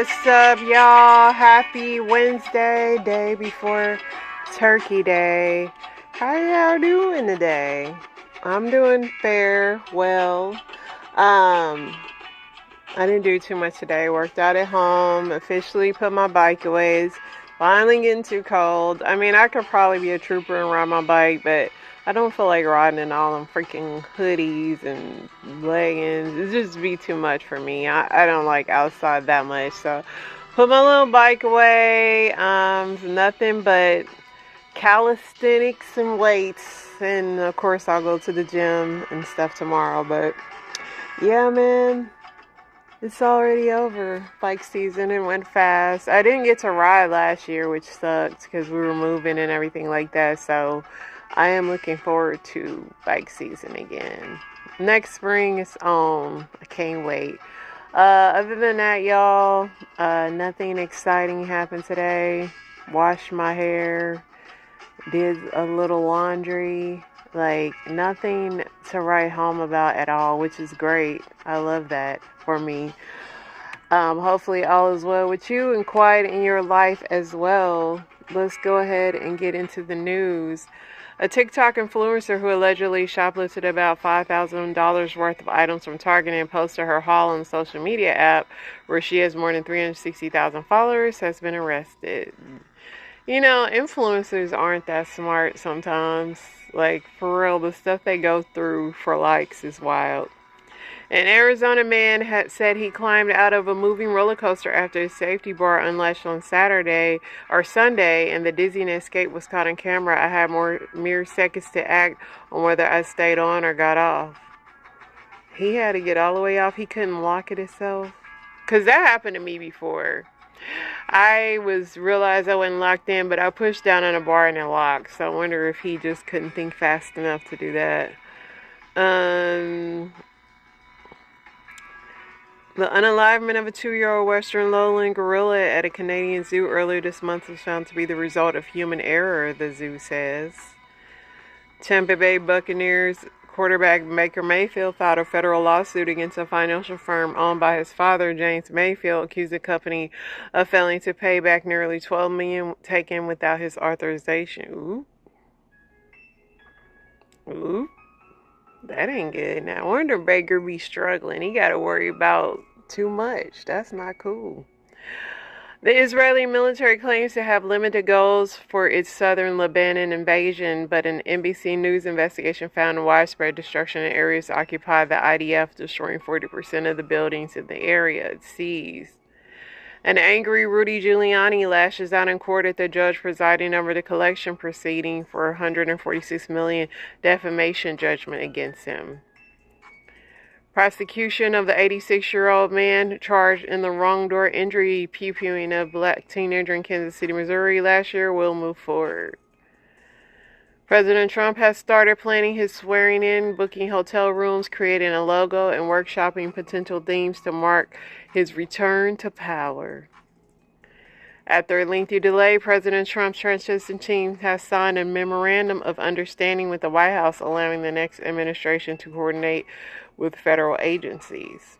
What's up, y'all? Happy Wednesday, day before Turkey Day. How y'all doing today? I'm doing fair, well. I didn't do too much today. Worked out at home, officially put my bike away. It's finally getting too cold. I mean, I could probably be a trooper and ride my bike, but I don't feel like riding in all them freaking hoodies and leggings. It just be too much for me. I don't like outside that much. So put my little bike away. Nothing but calisthenics and weights. And of course I'll go to the gym and stuff tomorrow. But yeah, man. It's already over. Bike season, it went fast. I didn't get to ride last year, which sucked because we were moving and everything like that. So I am looking forward to bike season again. Next spring is on. I can't wait. Other than that, y'all, nothing exciting happened today. Washed my hair, did a little laundry. Like, nothing to write home about at all, which is great. I love that for me. Hopefully all is well with you and quiet in your life as well. Let's go ahead and get into the news. A TikTok influencer who allegedly shoplifted about $5,000 worth of items from Target and posted her haul on the social media app where she has more than 360,000 followers has been arrested. You know, influencers aren't that smart sometimes. Like, for real, the stuff they go through for likes is wild. An Arizona man had said he climbed out of a moving roller coaster after his safety bar unlatched on Sunday, and the dizzying escape was caught on camera. I had mere seconds to act on whether I stayed on or got off. He had to get all the way off. He couldn't lock it himself. Because that happened to me before. I realized I wasn't locked in, but I pushed down on a bar and it locked. So I wonder if he just couldn't think fast enough to do that. The unalivement of a 2-year-old western lowland gorilla at a Canadian zoo earlier this month was found to be the result of human error, the zoo says. Tampa Bay Buccaneers quarterback Baker Mayfield filed a federal lawsuit against a financial firm owned by his father, James Mayfield, accused the company of failing to pay back nearly $12 million taken without his authorization. Ooh. That ain't good. Now, I wonder Baker be struggling. He got to worry about too much. That's not cool. The Israeli military claims to have limited goals for its southern Lebanon invasion, but an NBC News investigation found widespread destruction in areas occupied by the IDF, destroying 40% of the buildings in the area it seized. An angry Rudy Giuliani lashes out in court at the judge presiding over the collection proceeding for $146 million defamation judgment against him. Prosecution of the 86-year-old man charged in the wrong-door injury pew-pewing a black teenager in Kansas City, Missouri last year will move forward. President Trump has started planning his swearing-in, booking hotel rooms, creating a logo, and workshopping potential themes to mark his return to power. After a lengthy delay, President Trump's transition team has signed a memorandum of understanding with the White House, allowing the next administration to coordinate with federal agencies.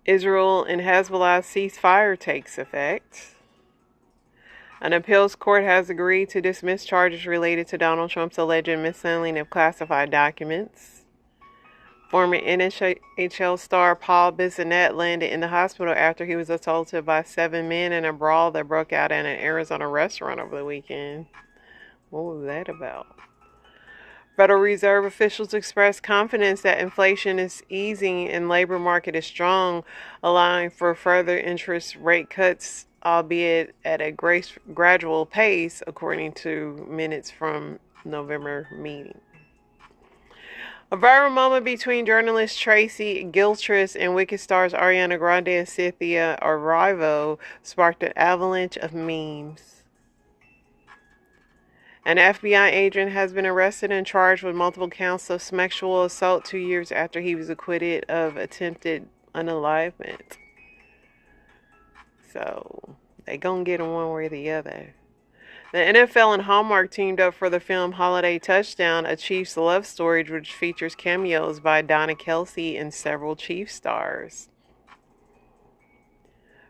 Israel and Hezbollah ceasefire takes effect. An appeals court has agreed to dismiss charges related to Donald Trump's alleged mishandling of classified documents. Former NHL star Paul Bissonnette landed in the hospital after he was assaulted by 7 men in a brawl that broke out in an Arizona restaurant over the weekend. What was that about? Federal Reserve officials expressed confidence that inflation is easing and labor market is strong, allowing for further interest rate cuts, albeit at a gradual pace, according to minutes from November meeting. A viral moment between journalist Tracy Gilchrist and Wicked stars Ariana Grande and Cynthia Erivo sparked an avalanche of memes. An FBI agent has been arrested and charged with multiple counts of sexual assault 2 years after he was acquitted of attempted unalivement. So, they gonna get him one way or the other. The NFL and Hallmark teamed up for the film Holiday Touchdown, a Chiefs love story which features cameos by Donna Kelce and several Chiefs stars.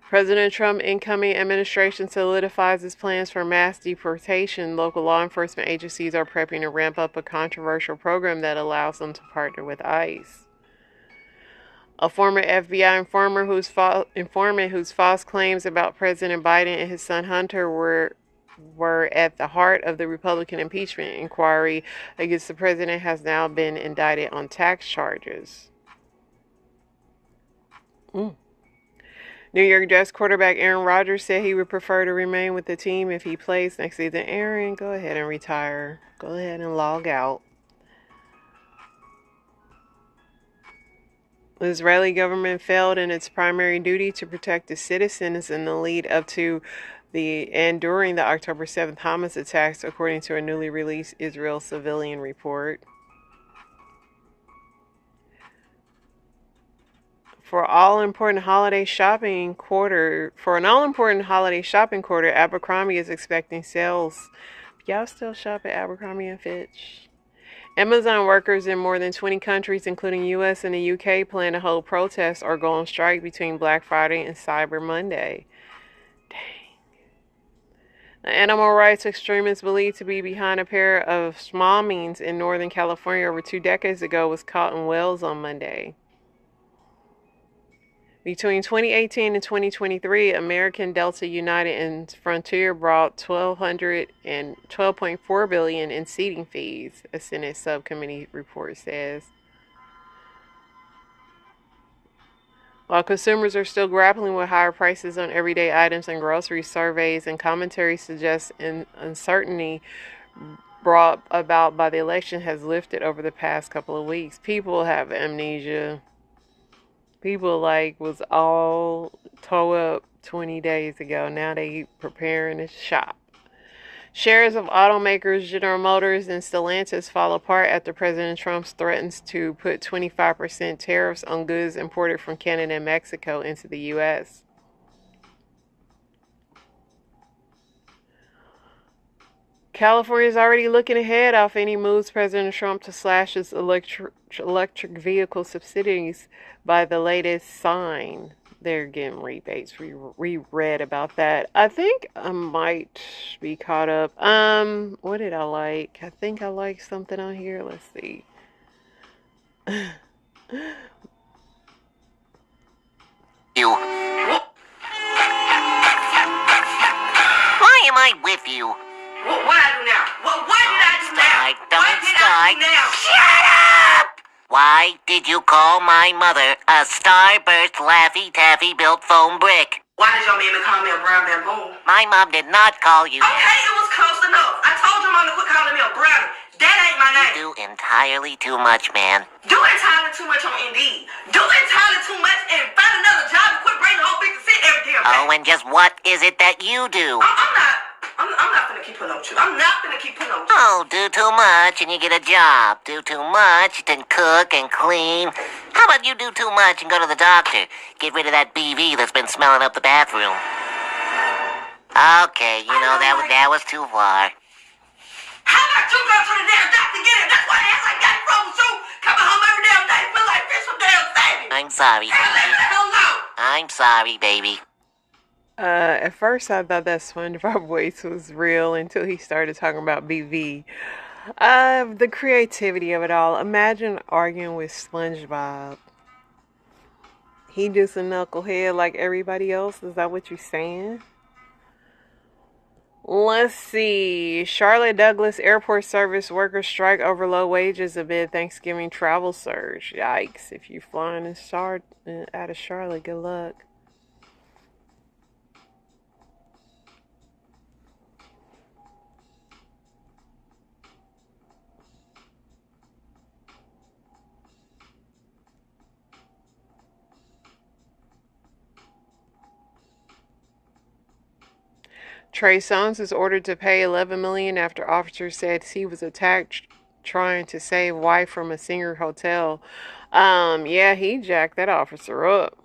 President Trump incoming administration solidifies its plans for mass deportation. Local law enforcement agencies are prepping to ramp up a controversial program that allows them to partner with ICE. A former FBI informant whose false claims about President Biden and his son Hunter were at the heart of the Republican impeachment inquiry against the president has now been indicted on tax charges. New York Jets quarterback Aaron Rodgers said he would prefer to remain with the team if he plays next season. Aaron, go ahead and retire. Go ahead and log out. The Israeli government failed in its primary duty to protect its citizens in the lead up to and during the October 7th Hamas attacks, according to a newly released Israel civilian report. For an all-important holiday shopping quarter, Abercrombie is expecting sales. Y'all still shop at Abercrombie and Fitch? Amazon workers in more than 20 countries, including U.S. and the U.K., plan to hold protests or go on strike between Black Friday and Cyber Monday. Dang. An animal rights extremist believed to be behind a pair of small means in Northern California over 2 decades ago was caught in Wales on Monday. Between 2018 and 2023, American Delta United and Frontier brought $12.4 billion in seating fees, a Senate subcommittee report says. While consumers are still grappling with higher prices on everyday items and groceries, surveys and commentary suggest uncertainty brought about by the election has lifted over the past couple of weeks. People have amnesia. People was all toe up 20 days ago. Now they preparing to shop. Shares of automakers General Motors and Stellantis fall apart after President Trump threatens to put 25% tariffs on goods imported from Canada and Mexico into the U.S. California is already looking ahead off any moves President Trump to slash its electric vehicle subsidies by the latest sign. They're getting rebates. We read about that. I think I might be caught up. What did I like? I think I liked something on here. Let's see. You. Why am I with you? What I do now? What did I do now? Don't start. Shut up! Why did you call my mother a Starburst Laffy Taffy built foam brick? Why did your mammy call me a brown bamboo? My mom did not call you. Okay, it was close enough. I told your mom to quit calling me a brownie. That ain't my name. You do entirely too much, man. Do entirely too much on Indeed. Do entirely too much and find another job and quit bringing home 50 cents every damn day. Oh, and just what is it that you do? I'm not gonna keep putting up with you. I'm not gonna keep putting up with you. Oh, do too much and you get a job. Do too much, then cook and clean. How about you do too much and go to the doctor? Get rid of that BV that's been smelling up the bathroom. Okay, that was too far. How about you go to the damn doctor and get it? That's why the ass I got frozen too. Coming home every damn day, feel like fish from damn savings. I'm sorry, Hell, leave me the hell alone. I'm sorry, baby. At first I thought that SpongeBob voice was real until he started talking about BV. The creativity of it all. Imagine arguing with SpongeBob. He just a knucklehead like everybody else. Is that what you're saying? Let's see. Charlotte Douglas Airport Service workers strike over low wages amid Thanksgiving travel surge. Yikes. If you're flying out of Charlotte, good luck. Trey Songz is ordered to pay $11 million after officers said he was attacked trying to save wife from a Singer hotel. Yeah, he jacked that officer up.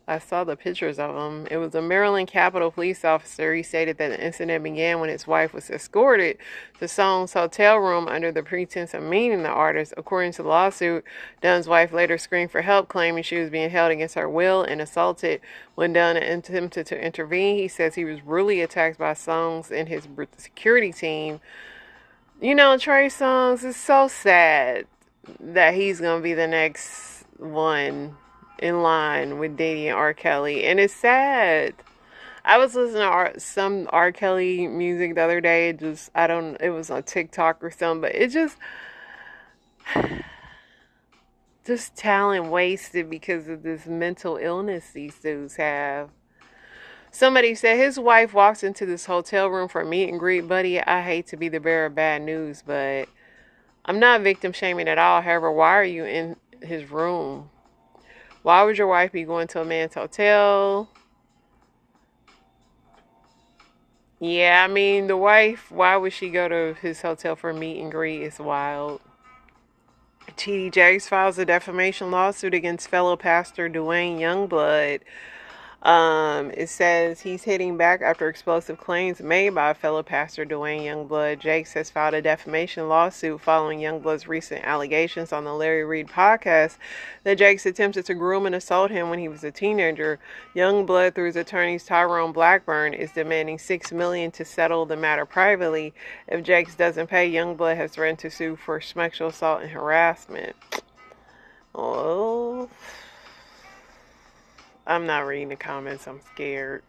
I saw the pictures of him. It was a Maryland Capitol police officer. He stated that the incident began when his wife was escorted to Song's hotel room under the pretense of meeting the artist. According to the lawsuit, Dunn's wife later screamed for help, claiming she was being held against her will and assaulted. When Dunn attempted to intervene, he says he was brutally attacked by Songs and his security team. You know, Trey Songz is so sad that he's going to be the next one in line with Diddy and R. Kelly. And it's sad. I was listening to some R. Kelly music the other day. It was on TikTok or something, but it just talent wasted because of this mental illness these dudes have. Somebody said his wife walks into this hotel room for a meet and greet. Buddy, I hate to be the bearer of bad news, but I'm not victim shaming at all. However, why are you in his room? Why would your wife be going to a man's hotel? Yeah, I mean, the wife, why would she go to his hotel for a meet and greet? It's wild. T.D. Jakes files a defamation lawsuit against fellow pastor Dwayne Youngblood. It says he's hitting back after explosive claims made by fellow pastor Dwayne Youngblood. Jakes has filed a defamation lawsuit following Youngblood's recent allegations on the Larry Reid podcast that Jakes attempted to groom and assault him when he was a teenager. Youngblood, through his attorneys Tyrone Blackburn, is demanding $6 million to settle the matter privately. If Jakes doesn't pay, Youngblood has threatened to sue for sexual assault and harassment. Oh, I'm not reading the comments. I'm scared.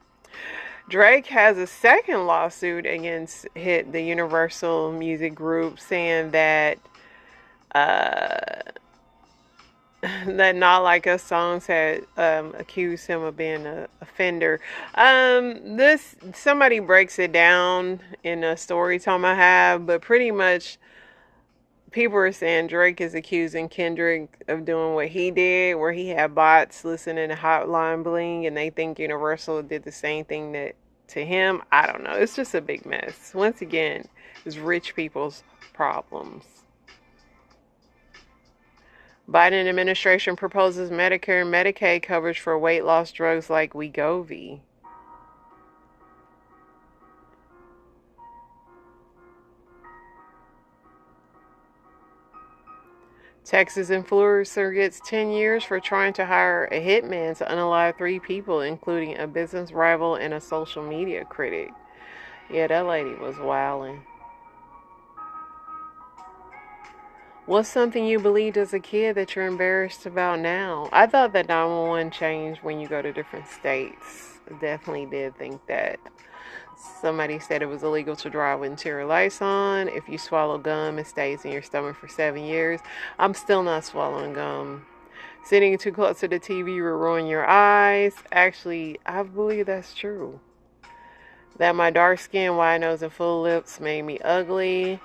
Drake has a second lawsuit against the Universal Music Group, saying that that Not Like Us songs had accused him of being an offender. Somebody breaks it down in a story time I have, but pretty much people are saying Drake is accusing Kendrick of doing what he did, where he had bots listening to Hotline Bling, and they think Universal did the same thing to him. I don't know. It's just a big mess. Once again, it's rich people's problems. Biden administration proposes Medicare and Medicaid coverage for weight loss drugs like Wegovy. Texas influencer gets 10 years for trying to hire a hitman to unalive 3 people, including a business rival and a social media critic. Yeah, that lady was wilding. What's something you believed as a kid that you're embarrassed about now? I thought that 911 changed when you go to different states. I definitely did think that. Somebody said it was illegal to drive with interior lights on. If you swallow gum, it stays in your stomach for 7 years. I'm still not swallowing gum. Sitting too close to the TV will ruin your eyes. Actually, I believe that's true. That my dark skin, wide nose, and full lips made me ugly.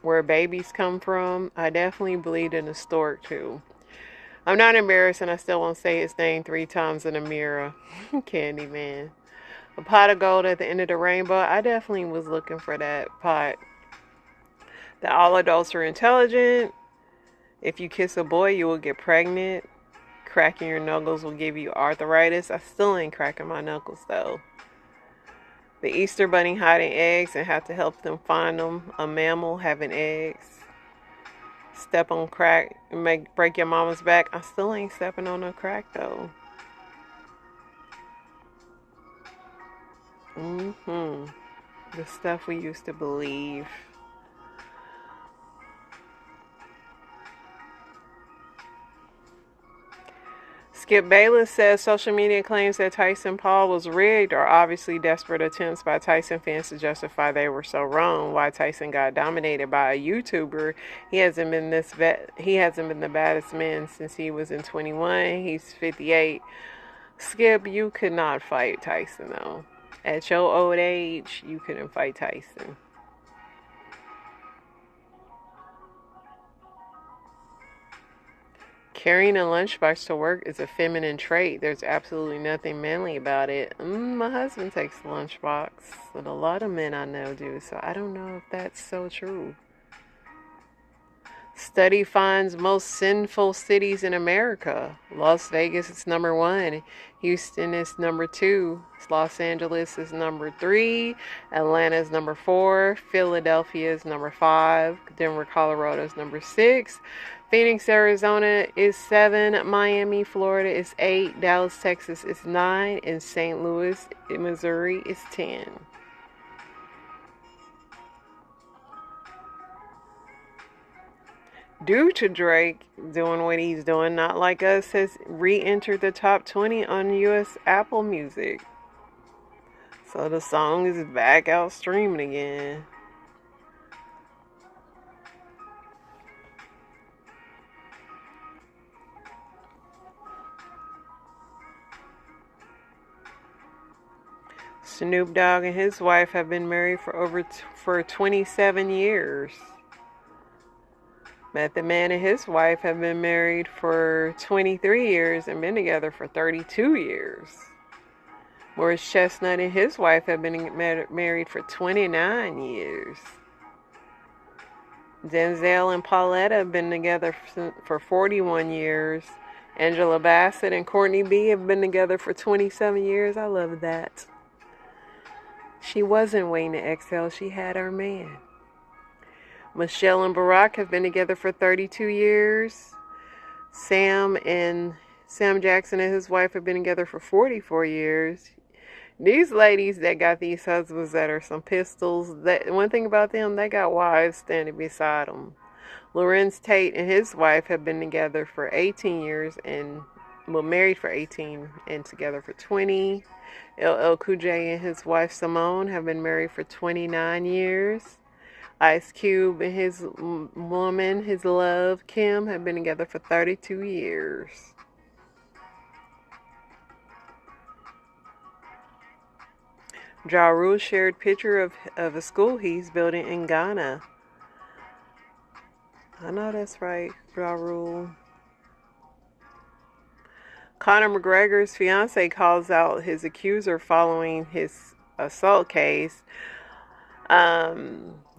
Where babies come from. I definitely believed in a stork too. I'm not embarrassed, and I still won't say his name 3 times in a mirror. Candyman. A pot of gold at the end of the rainbow. I definitely was looking for that pot. That all adults are intelligent. If you kiss a boy, you will get pregnant. Cracking your knuckles will give you arthritis. I still ain't cracking my knuckles though. The Easter Bunny hiding eggs and have to help them find them. A mammal having eggs. Step on crack and break your mama's back. I still ain't stepping on no crack though. The stuff we used to believe. Skip Bayless says social media claims that Tyson Paul was rigged are obviously desperate attempts by Tyson fans to justify they were so wrong. Why Tyson got dominated by a YouTuber. He hasn't been the baddest man since he was in 21. He's 58. Skip, you could not fight Tyson though. At your old age, you couldn't fight Tyson. Carrying a lunchbox to work is a feminine trait. There's absolutely nothing manly about it. My husband takes a lunchbox, but a lot of men I know do, so I don't know if that's so true. Study finds most sinful cities in America. Las Vegas is number 1. Houston is number 2. Los Angeles is number 3. Atlanta is number 4. Philadelphia is number 5. Denver, Colorado is number 6. Phoenix, Arizona is 7. Miami, Florida is 8. Dallas, Texas is 9. And St. Louis, Missouri is 10. Due to Drake doing what he's doing, Not Like Us has re-entered the top 20 on US Apple Music. So the song is back out streaming again. Snoop Dogg and his wife have been married for 27 years. Method Man and his wife have been married for 23 years and been together for 32 years. Morris Chestnut and his wife have been married for 29 years. Denzel and Pauletta have been together for 41 years. Angela Bassett and Courtney B have been together for 27 years. I love that. She wasn't waiting to exhale. She had her man. Michelle and Barack have been together for 32 years. Sam Jackson and his wife have been together for 44 years. These ladies that got these husbands that are some pistols, that one thing about them, they got wives standing beside them. Lorenz Tate and his wife have been together for 18 years and married for 18 and together for 20. LL Cool J and his wife Simone have been married for 29 years. Ice Cube and his woman, his love, Kim, have been together for 32 years. Ja Rule shared picture of a school he's building in Ghana. I know that's right, Ja Rule. Conor McGregor's fiance calls out his accuser following his assault case.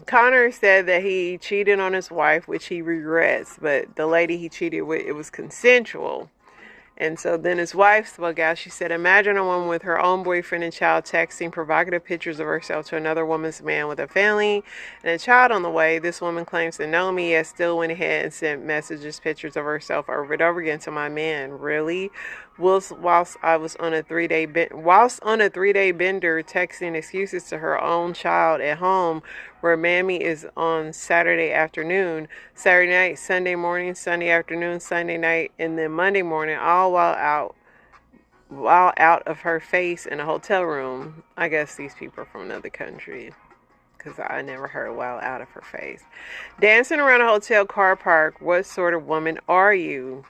Conor said that he cheated on his wife, which he regrets, but the lady he cheated with, it was consensual. And so then his wife spoke out. She said, imagine a woman with her own boyfriend and child texting provocative pictures of herself to another woman's man with a family and a child on the way. This woman claims to know me, yet still went ahead and sent messages, pictures of herself over and over again to my man. Really? Whilst I was on a 3-day bender, texting excuses to her own child at home, where Mammy is on Saturday afternoon, Saturday night, Sunday morning, Sunday afternoon, Sunday night, and then Monday morning, all while out of her face in a hotel room. I guess these people are from another country, because I never heard while out of her face. Dancing around a hotel car park. What sort of woman are you?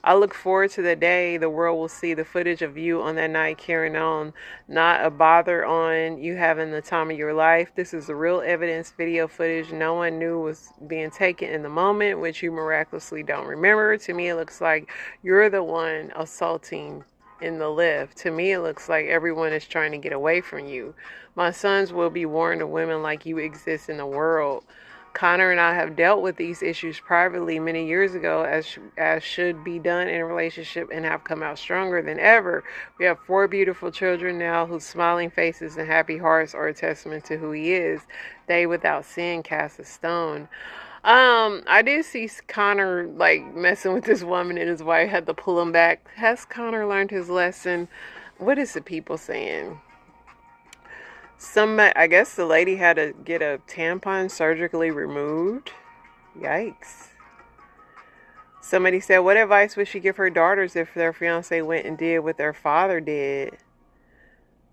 I look forward to the day the world will see the footage of you on that night carrying on, not a bother on you having the time of your life. This is the real evidence video footage no one knew was being taken in the moment, which you miraculously don't remember. To me, it looks like you're the one assaulting in the lift. To me, it looks like everyone is trying to get away from you. My sons will be warned of women like you exist in the world. Conor and I have dealt with these issues privately many years ago, as should be done in a relationship, and have come out stronger than ever. We have 4 beautiful children now whose smiling faces and happy hearts are a testament to who he is. They without sin cast a stone. I did see Conor like messing with this woman, and his wife had to pull him back. Has Conor learned his lesson? What is the people saying? I guess the lady had to get a tampon surgically removed. Yikes. Somebody said, what advice would she give her daughters if their fiance went and did what their father did?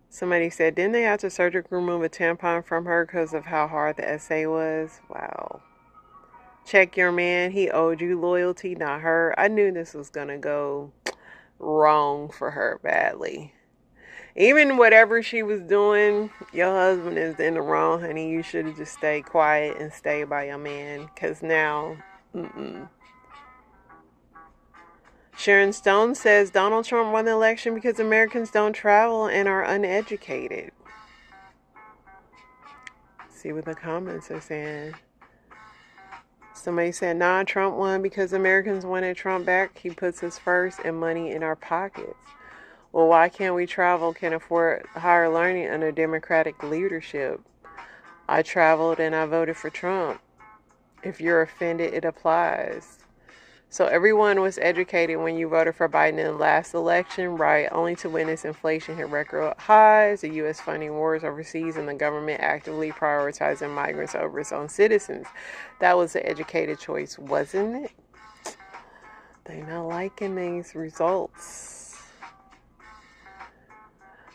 Somebody said, didn't they have to surgically remove a tampon from her because of how hard the essay was? Wow. Check your man. He owed you loyalty, not her. I knew this was going to go wrong for her badly. Even whatever she was doing, your husband is in the wrong, honey. You should have just stayed quiet and stayed by your man. Because now, Sharon Stone says Donald Trump won the election because Americans don't travel and are uneducated. See what the comments are saying. Somebody said, nah, Trump won because Americans wanted Trump back. He puts us first and money in our pockets. Well, why can't we travel, can afford higher learning under Democratic leadership? I traveled and I voted for Trump. If you're offended, it applies. So everyone was educated when you voted for Biden in the last election, right? Only to witness inflation hit record highs, the U.S. funding wars overseas, and the government actively prioritizing migrants over its own citizens. That was an educated choice, wasn't it? They not liking these results.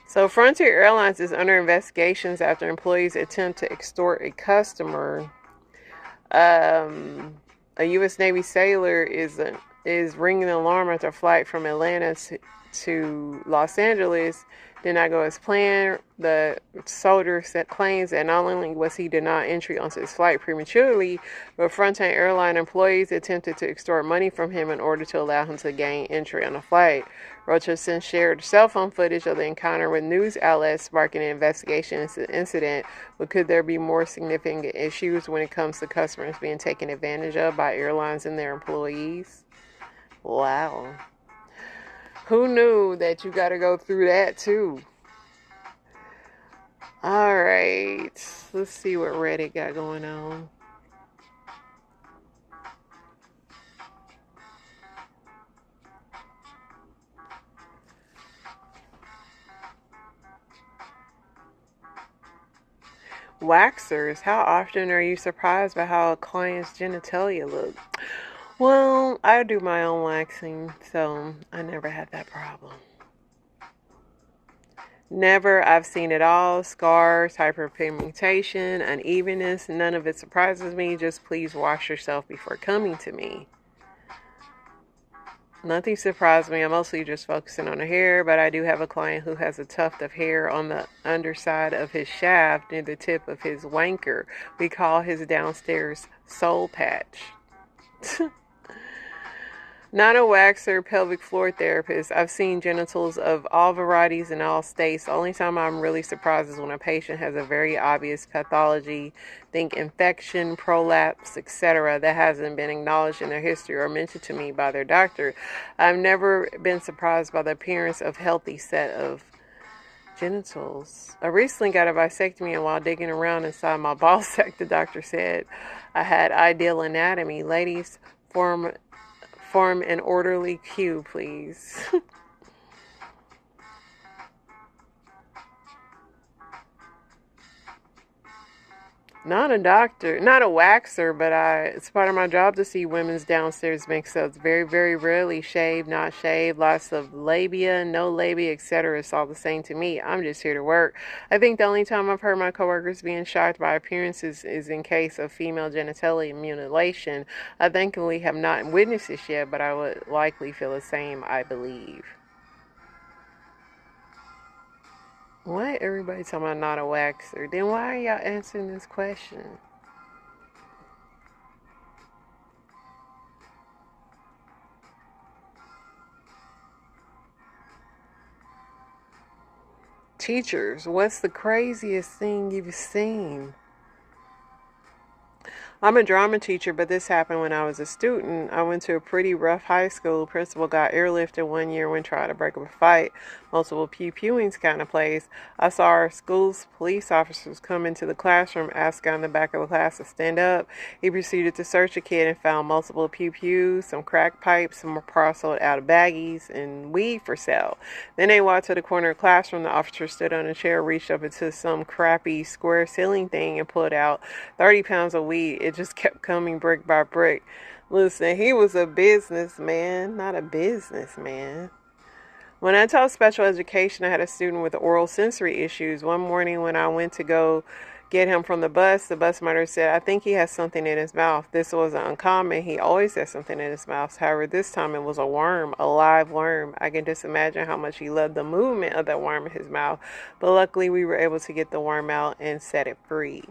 So Frontier Airlines is under investigations after employees attempt to extort a customer. A U.S. Navy sailor is ringing the alarm after a flight from Atlanta to Los Angeles did not go as planned. The soldier claims that not only was he denied entry onto his flight prematurely, but Frontier airline employees attempted to extort money from him in order to allow him to gain entry on the flight. Rochester shared cell phone footage of the encounter with news outlets, sparking an investigation into the incident. But could there be more significant issues when it comes to customers being taken advantage of by airlines and their employees? Wow. Who knew that you got to go through that too? All right. Let's see what Reddit got going on. Waxers, how often are you surprised by how a client's genitalia look? Well, I do my own waxing, so I never had that problem. Never. I've seen it all. Scars, hyperpigmentation, unevenness. None of it surprises me. Just please wash yourself before coming to me. Nothing surprised me. I'm mostly just focusing on the hair, but I do have a client who has a tuft of hair on the underside of his shaft near the tip of his wanker. We call his downstairs soul patch. Not a waxer, pelvic floor therapist. I've seen genitals of all varieties in all states. The only time I'm really surprised is when a patient has a very obvious pathology, think infection, prolapse, etc., that hasn't been acknowledged in their history or mentioned to me by their doctor. I've never been surprised by the appearance of healthy set of genitals. I recently got a vasectomy, and while digging around inside my ball sack, the doctor said I had ideal anatomy. Ladies, form an orderly queue, please. Not a doctor, not a waxer, but it's part of my job to see women's downstairs mix-ups. Very, very rarely shaved, not shaved, lots of labia, no labia, etc. It's all the same to me. I'm just here to work. I think the only time I've heard my coworkers being shocked by appearances is in case of female genitalia mutilation. I thankfully have not witnessed this yet, but I would likely feel the same, I believe. Why everybody talking about not a waxer? Then why are y'all answering this question? Teachers, what's the craziest thing you've seen? I'm a drama teacher, but this happened when I was a student. I went to a pretty rough high school. Principal got airlifted one year when trying to break up a fight. Multiple pew-pewings kind of place. I saw our school's police officers come into the classroom, ask guy in the back of the class to stand up. He proceeded to search the kid and found multiple pew-pews, some crack pipes, some parceled out of baggies, and weed for sale. Then they walked to the corner of the classroom. The officer stood on a chair, reached up into some crappy square ceiling thing, and pulled out 30 pounds of weed. It just kept coming brick by brick. Listen, he was a businessman, not a businessman. When I taught special education, I had a student with oral sensory issues. One morning when I went to go get him from the bus monitor said, I think he has something in his mouth. This wasn't uncommon. He always has something in his mouth. However, this time it was a worm, a live worm. I can just imagine how much he loved the movement of that worm in his mouth. But luckily, we were able to get the worm out and set it free.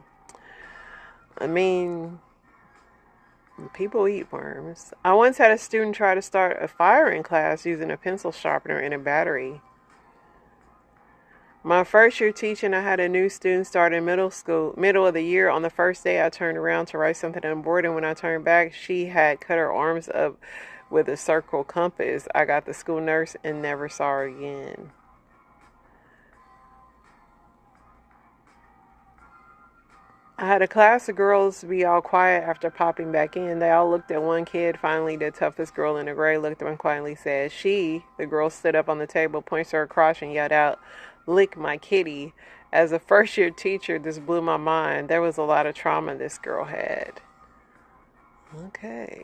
I mean, people eat worms. I once had a student try to start a fire in class using a pencil sharpener and a battery. My first year teaching, I had a new student start in middle of the year. On the first day, I turned around to write something on the board, and when I turned back, she had cut her arms up with a circle compass. I got the school nurse and never saw her again. I had a class of girls be all quiet after popping back in. They all looked at one kid. Finally, the toughest girl in the grade looked at him and quietly said, "She," the girl stood up on the table, points to her crotch, and yelled out, "Lick my kitty." As a first year teacher, this blew my mind. There was a lot of trauma this girl had. Okay.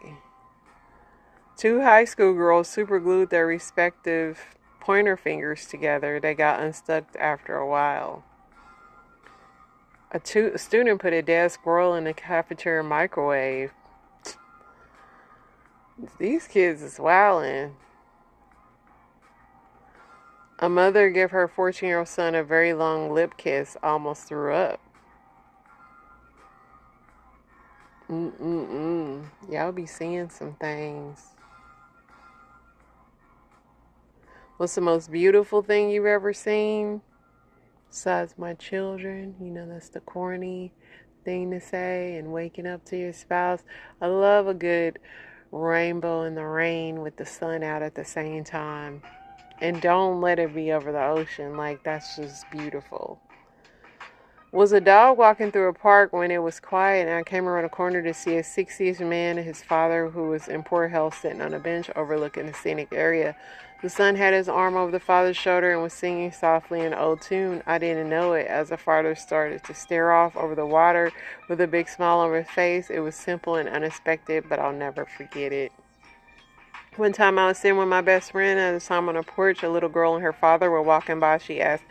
Two high school girls super glued their respective pointer fingers together. They got unstuck after a while. A student put a dead squirrel in the cafeteria microwave. These kids is wildin'. A mother gave her 14-year-old son a very long lip kiss, almost threw up. Y'all be seeing some things. What's the most beautiful thing you've ever seen? Besides my children, you know, that's the corny thing to say, and waking up to your spouse. I love a good rainbow in the rain with the sun out at the same time. And don't let it be over the ocean. Like, that's just beautiful. Was a dog walking through a park when it was quiet, and I came around a corner to see a 60-ish man and his father, who was in poor health, sitting on a bench overlooking the scenic area. The son had his arm over the father's shoulder and was singing softly an old tune. I didn't know it as the father started to stare off over the water with a big smile on his face. It was simple and unexpected, but I'll never forget it. One time I was sitting with my best friend at the time on a porch. A little girl and her father were walking by. She asked,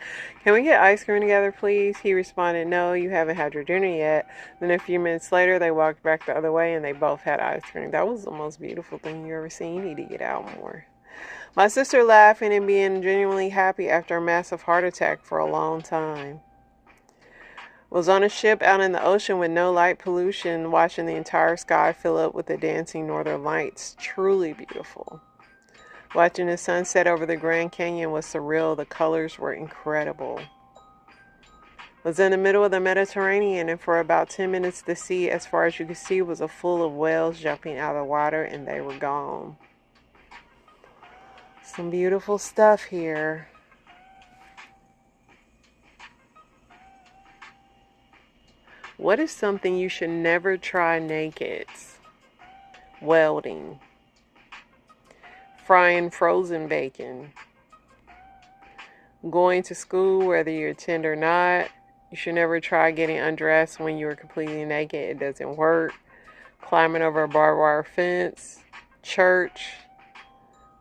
"Can we get ice cream together, please?" He responded, "No, you haven't had your dinner yet." Then a few minutes later, they walked back the other way and they both had ice cream. That was the most beautiful thing you ever seen. You need to get out more. My sister laughing and being genuinely happy after a massive heart attack for a long time. Was on a ship out in the ocean with no light pollution, watching the entire sky fill up with the dancing northern lights. Truly beautiful. Watching the sunset over the Grand Canyon was surreal. The colors were incredible. Was in the middle of the Mediterranean, and for about 10 minutes the sea, as far as you could see, was full of whales jumping out of the water, and they were gone. Some beautiful stuff here. What is something you should never try naked? Welding. Frying frozen bacon. Going to school, whether you attend or not. You should never try getting undressed when you are completely naked. It doesn't work. Climbing over a barbed wire fence. Church.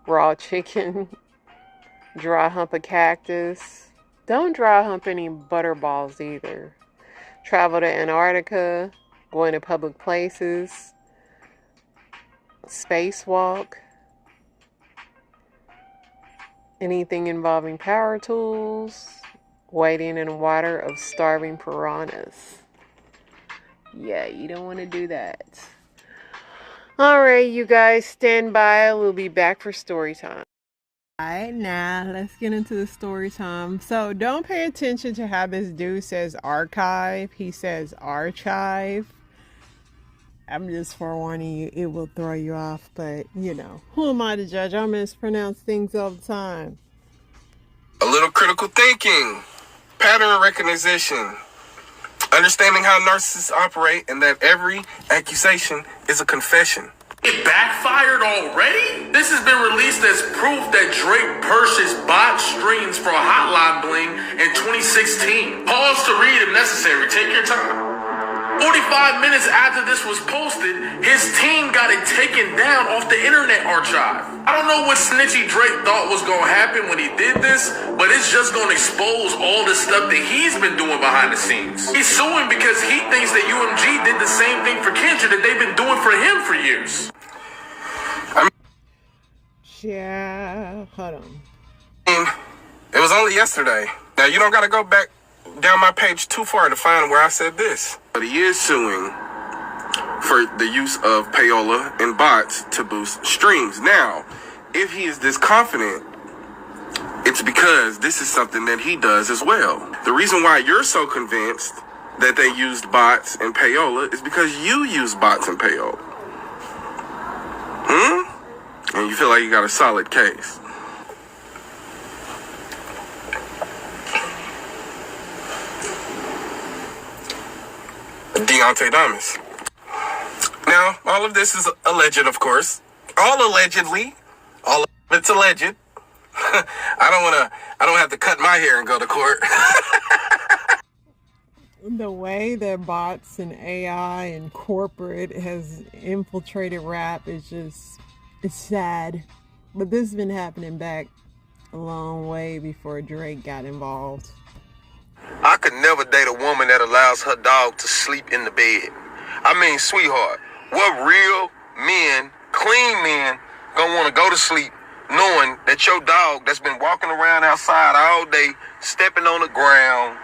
Raw chicken. Dry hump a cactus. Don't dry hump any butterballs either. Travel to Antarctica, going to public places, spacewalk, anything involving power tools, wading in water of starving piranhas. Yeah, you don't want to do that. Alright, you guys, stand by. We'll be back for story time. Alright, now let's get into the story time. So don't pay attention to how this dude says archive. He says archive. I'm just forewarning you, it will throw you off, but you know, who am I to judge? I mispronounce things all the time. A little critical thinking, pattern recognition, understanding how narcissists operate, and that every accusation is a confession. It backfired already? This has been released as proof that Drake purchased bot streams for a hotline bling in 2016. Pause to read if necessary. Take your time. 45 minutes after this was posted, his team got it taken down off the internet archive. I don't know what snitchy Drake thought was going to happen when he did this, but it's just going to expose all the stuff that he's been doing behind the scenes. He's suing because he thinks that UMG did the same thing for Kendra that they've been doing for him for years. Yeah, hold on. It was only yesterday. Now, you don't got to go back down my page too far to find where I said this. But he is suing for the use of payola and bots to boost streams. Now, if he is this confident it's because this is something that he does as well. The reason why you're so convinced that they used bots and payola is because you use bots and payola. And you feel like you got a solid case. Deontay Thomas. Now, all of this is alleged, of course. All allegedly. All of it's alleged. I don't have to cut my hair and go to court. The way that bots and AI and corporate has infiltrated rap is just, it's sad. But this has been happening back a long way before Drake got involved. I could never date a woman that allows her dog to sleep in the bed. I mean, sweetheart, what real men, clean men, gonna want to go to sleep knowing that your dog that's been walking around outside all day, stepping on the ground,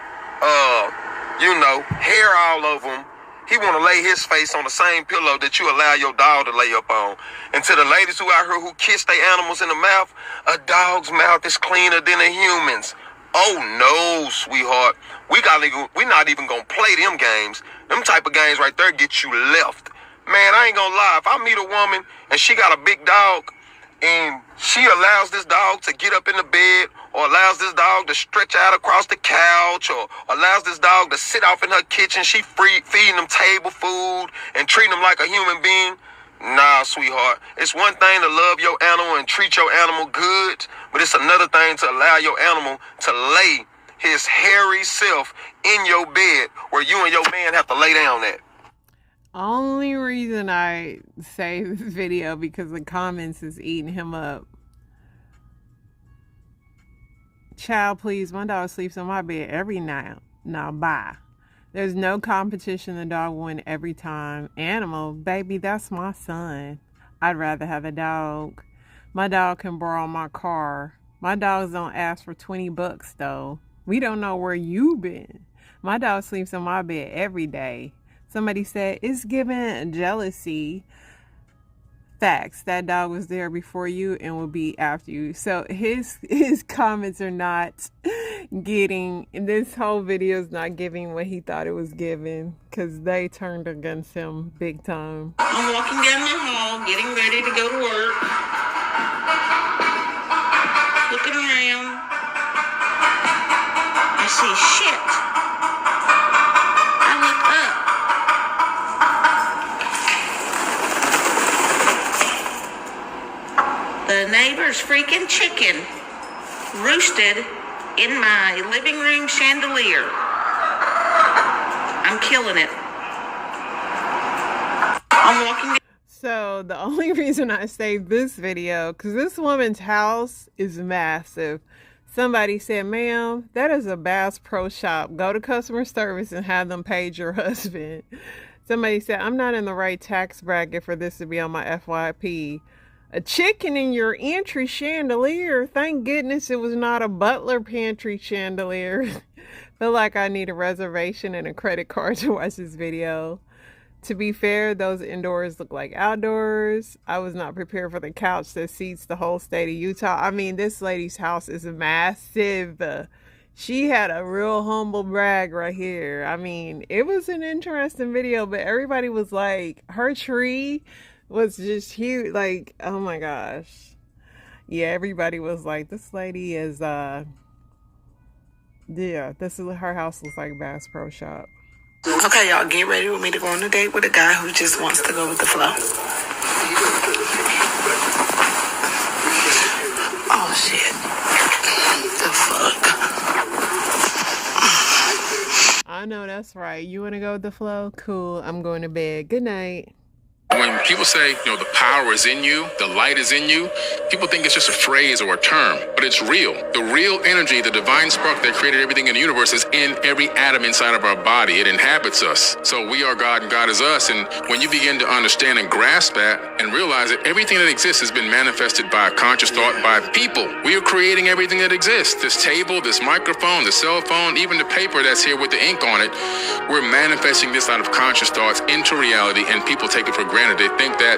hair all over him, he want to lay his face on the same pillow that you allow your dog to lay up on. And to the ladies who out here who kiss their animals in the mouth, a dog's mouth is cleaner than a human's. Oh no, sweetheart. We're not even gonna play them games. Them type of games right there get you left. Man, I ain't gonna lie. If I meet a woman and she got a big dog and she allows this dog to get up in the bed or allows this dog to stretch out across the couch or allows this dog to sit off in her kitchen, she feeding them table food and treating them like a human being. Nah, sweetheart. It's one thing to love your animal and treat your animal good, but it's another thing to allow your animal to lay his hairy self in your bed where you and your man have to lay down at. Only reason I say this video because the comments is eating him up. Child, please, my dog sleeps on my bed every night. Now, bye. There's no competition. The dog win every time. Animal, baby, that's my son. I'd rather have a dog. My dog can borrow my car. My dogs don't ask for $20 though. We don't know where you been. My dog sleeps on my bed every day. Somebody said it's giving jealousy. Facts. That dog was there before you and will be after you. So his comments are not getting, this whole video is not giving what he thought it was giving because they turned against him big time. I'm walking down the hall, getting ready to go to work. Looking around. I see shit. I look up. The neighbor's freaking chicken roosted in my living room chandelier. I'm killing it. I'm walking. So the only reason I saved this video, because this woman's house is massive. Somebody said, ma'am, that is a Bass Pro Shop. Go to customer service and have them page your husband. Somebody said, I'm not in the right tax bracket for this to be on my FYP. A chicken in your entry chandelier. Thank goodness it was not a butler pantry chandelier. Feel like I need a reservation and a credit card to watch this video. To be fair, those indoors look like outdoors. I was not prepared for the couch that seats the whole state of Utah. I mean, this lady's house is massive. She had a real humble brag right here. I mean, it was an interesting video, but everybody was like, her tree was just huge. Like, oh my gosh. Yeah, everybody was like, this lady is, yeah, this is, her house looks like Bass Pro Shop. Okay, y'all, get ready with me to go on a date with a guy who just wants to go with the flow. Oh, shit. The fuck? I know that's right. You want to go with the flow? Cool. I'm going to bed. Good night. When people say, the power is in you, the light is in you, people think it's just a phrase or a term, but it's real. The real energy, the divine spark that created everything in the universe is in every atom inside of our body. It inhabits us. So we are God and God is us. And when you begin to understand and grasp that and realize that everything that exists has been manifested by a conscious thought by people. We are creating everything that exists. This table, this microphone, the cell phone, even the paper that's here with the ink on it, we're manifesting this out of conscious thoughts into reality, and people take it for granted. granted. They think that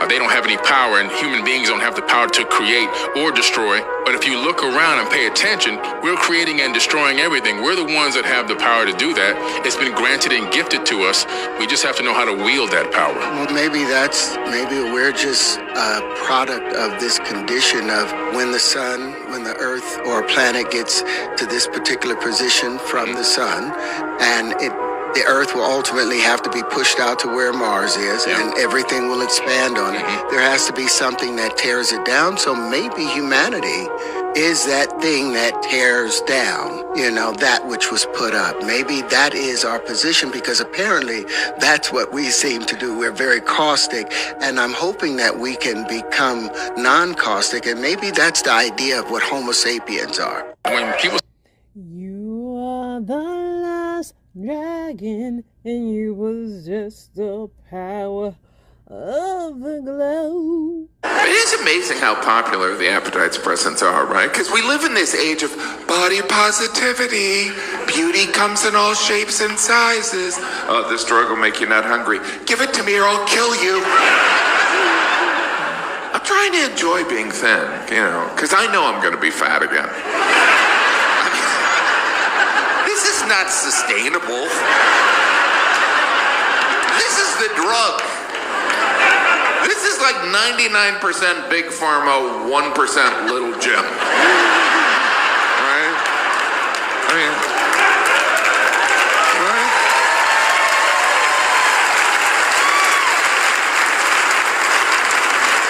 they don't have any power and human beings don't have the power to create or destroy. But if you look around and pay attention, we're creating and destroying everything. We're the ones that have the power to do that. It's been granted and gifted to us. We just have to know how to wield that power. Well, maybe we're just a product of this condition of when the earth or a planet gets to this particular position from the sun, and the earth will ultimately have to be pushed out to where Mars is, and everything will expand on it. There has to be something that tears it down. So maybe humanity is that thing that tears down, that which was put up. Maybe that is our position, because apparently that's what we seem to do. We're very caustic, and I'm hoping that we can become non-caustic, and maybe that's the idea of what Homo sapiens are. When people You are the last dragon, and you was just the power of the glow. It is amazing how popular the appetite suppressants are, right? Because we live in this age of body positivity. Beauty comes in all shapes and sizes. Oh, this drug will make you not hungry. Give it to me or I'll kill you. I'm trying to enjoy being thin, because I know I'm going to be fat again. This is not sustainable. This is the drug. This is like 99% Big Pharma, 1% Little Jim. Right? I mean, right?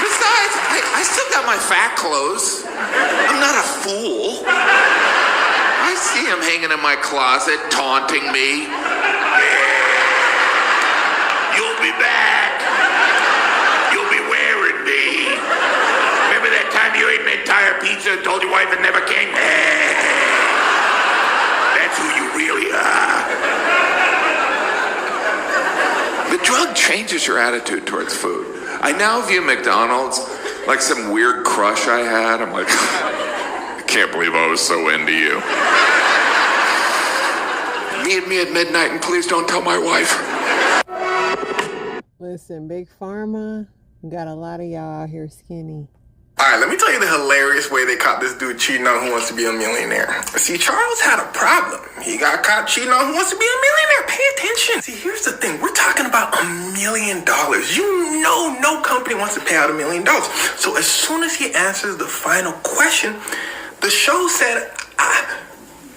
Besides, I still got my fat clothes. I'm not a fool. I see him hanging in my closet, taunting me. You'll be back. You'll be wearing me. Remember that time you ate an entire pizza and told your wife it never came? That's who you really are. The drug changes your attitude towards food. I now view McDonald's like some weird crush I had. I'm like, I can't believe I was so into you. Meet me at midnight and please don't tell my wife. Listen, Big Pharma got a lot of y'all out here skinny. Alright, let me tell you the hilarious way they caught this dude cheating on Who Wants to Be a Millionaire. See, Charles had a problem. He got caught cheating on Who Wants to Be a Millionaire. Pay attention. See, here's the thing. We're talking about $1 million. You know no company wants to pay out $1 million. So as soon as he answers the final question, the show said,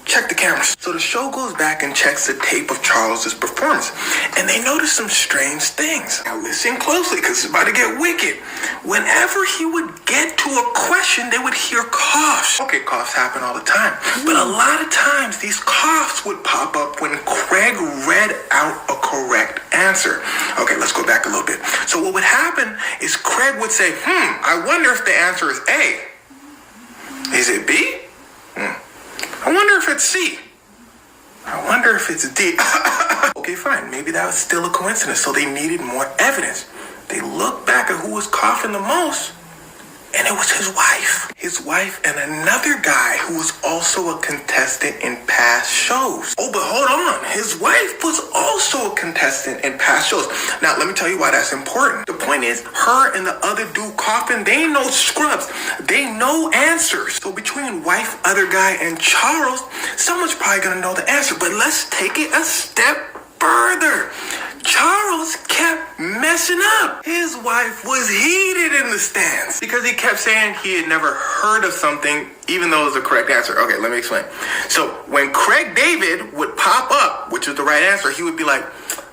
check the cameras. So the show goes back and checks the tape of Charles's performance, and they notice some strange things. Now listen closely, because it's about to get wicked. Whenever he would get to a question, they would hear coughs. Okay, coughs happen all the time, but a lot of times these coughs would pop up when Craig read out a correct answer. Okay, let's go back a little bit. So what would happen is Craig would say, I wonder if the answer is A. Is it B? I wonder if it's C. I wonder if it's D. Okay, fine. Maybe that was still a coincidence, so they needed more evidence. They looked back at who was coughing the most, and it was his wife. His wife and another guy who was also a contestant in past shows. Oh, but hold on. His wife was also a contestant in past shows. Now, let me tell you why that's important. The point is, her and the other dude coughing, they ain't no scrubs. They know answers. So between wife, other guy, and Charles, someone's probably gonna know the answer. But let's take it a step further. Charles kept messing up. His wife was heated in the stands because he kept saying he had never heard of something, even though it was the correct answer. Okay, let me explain. So when Craig David would pop up, which was the right answer, he would be like,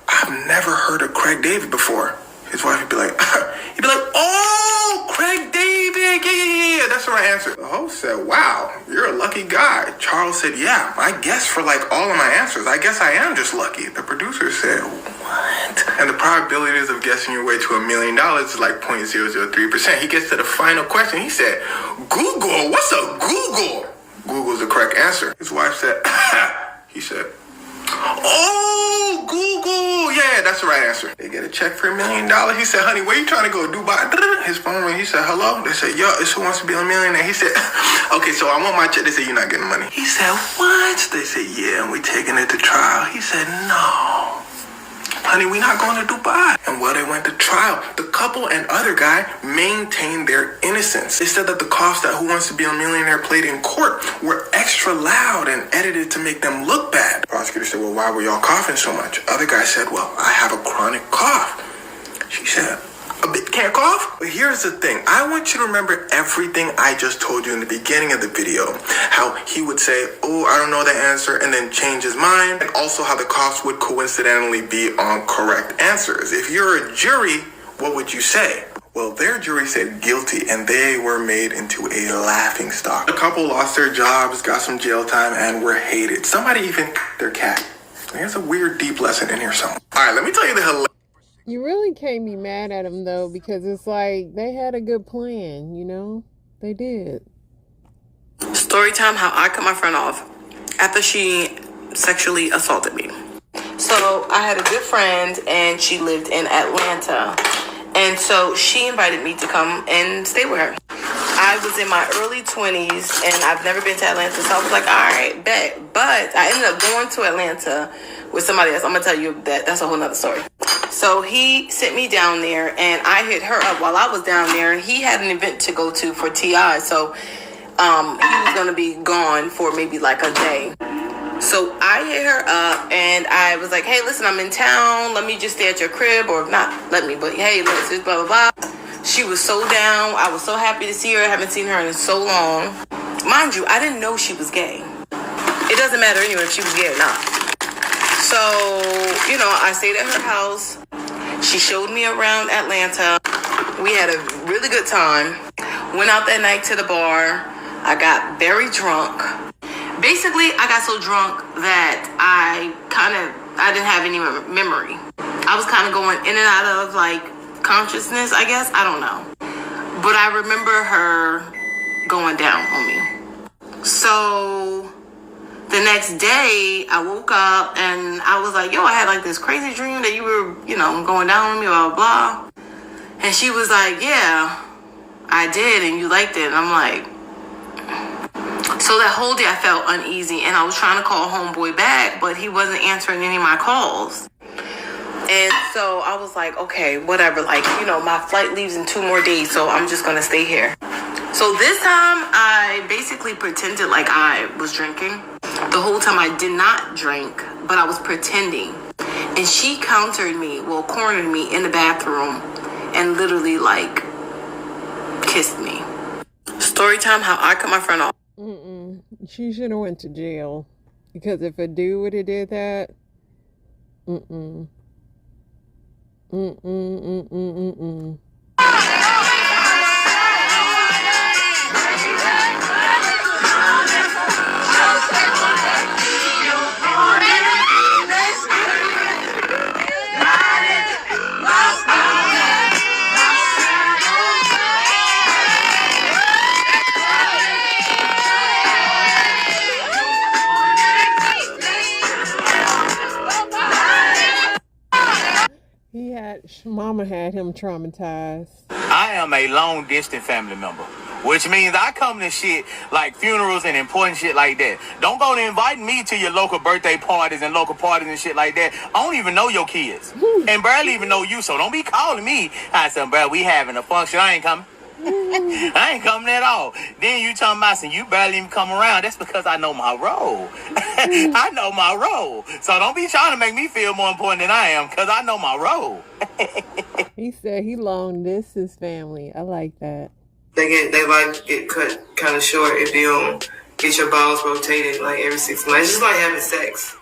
I've never heard of Craig David before. His wife would be like, oh, Craig David, yeah, that's the right answer. The host said, wow, you're a lucky guy. Charles said, yeah, I guess for like all of my answers, I guess I am just lucky. The producer said, what? And the probabilities of guessing your way to $1 million is like 0.003%. He gets to the final question. He said, Google, what's a Google? Google's the correct answer. His wife said, he said, oh, Google. Yeah, that's the right answer. They get a check for $1 million. He said, honey, where you trying to go? Dubai? His phone rang. He said, hello? They said, yo, it's Who Wants to Be a Millionaire. He said, okay, so I want my check. They said, you're not getting money. He said, what? They said, yeah, and we taking it to trial. He said, no. honey, we not going to Dubai. And well, they went to trial. The couple and other guy maintained their innocence. They said that the coughs that Who Wants to Be a Millionaire played in court were extra loud and edited to make them look bad. The prosecutor said, well, why were y'all coughing so much? Other guy said, well, I have a chronic cough. She said, a bit can't cough? But here's the thing. I want you to remember everything I just told you in the beginning of the video. How he would say, oh, I don't know the answer, and then change his mind. And also how the coughs would coincidentally be on correct answers. If you're a jury, what would you say? Well, their jury said guilty, and they were made into a laughingstock. A couple lost their jobs, got some jail time, and were hated. Somebody even their cat. There's a weird, deep lesson in here somewhere. All right, let me tell you the hilarious. You really can't be mad at them, though, because it's like they had a good plan, you know? They did. Story time, how I cut my friend off after she sexually assaulted me. So I had a good friend, and she lived in Atlanta. And so she invited me to come and stay with her. I was in my early 20s, and I've never been to Atlanta, so I was like, all right, bet. But I ended up going to Atlanta with somebody else. I'm going to tell you that's a whole nother story. So he sent me down there, and I hit her up while I was down there. He had an event to go to for TI, so he was going to be gone for maybe like a day. So I hit her up, and I was like, hey, listen, I'm in town. Let me just stay at your crib, or not let me, but hey, let's just blah, blah, blah. She was so down. I was so happy to see her. I haven't seen her in so long. Mind you, I didn't know she was gay. It doesn't matter anyway if she was gay or not. So, you know, I stayed at her house. She showed me around Atlanta. We had a really good time. Went out that night to the bar. I got very drunk. Basically, I got so drunk that I didn't have any memory. I was kind of going in and out of like consciousness, I guess. I don't know. But I remember her going down on me. So the next day, I woke up and I was like, yo, I had like this crazy dream that you were, you know, going down on me, blah, blah, blah. And she was like, yeah, I did, and you liked it. And I'm like, so that whole day I felt uneasy, and I was trying to call homeboy back, but he wasn't answering any of my calls. And so I was like, okay, whatever. Like, you know, my flight leaves in 2 more days, so I'm just going to stay here. So this time I basically pretended like I was drinking. The whole time I did not drink, but I was pretending. And she cornered me in the bathroom and literally like kissed me. Story time, how I cut my friend off. She should have went to jail. Because if a dude would have did that, Mama had him traumatized. I am a long distance family member, which means I come to shit like funerals and important shit like that. Don't go to invite me to your local birthday parties and local parties and shit like that. I don't even know your kids and barely even know you, so don't be calling me. I said, bro, we having a function. I ain't coming. I ain't coming at all. Then you talking about some, you barely even come around. That's because I know my role. I know my role. So don't be trying to make me feel more important than I am, because I know my role. He said he long distance family. I like that. They like get cut kind of short if you don't get your balls rotated like every 6 months. It's just like having sex.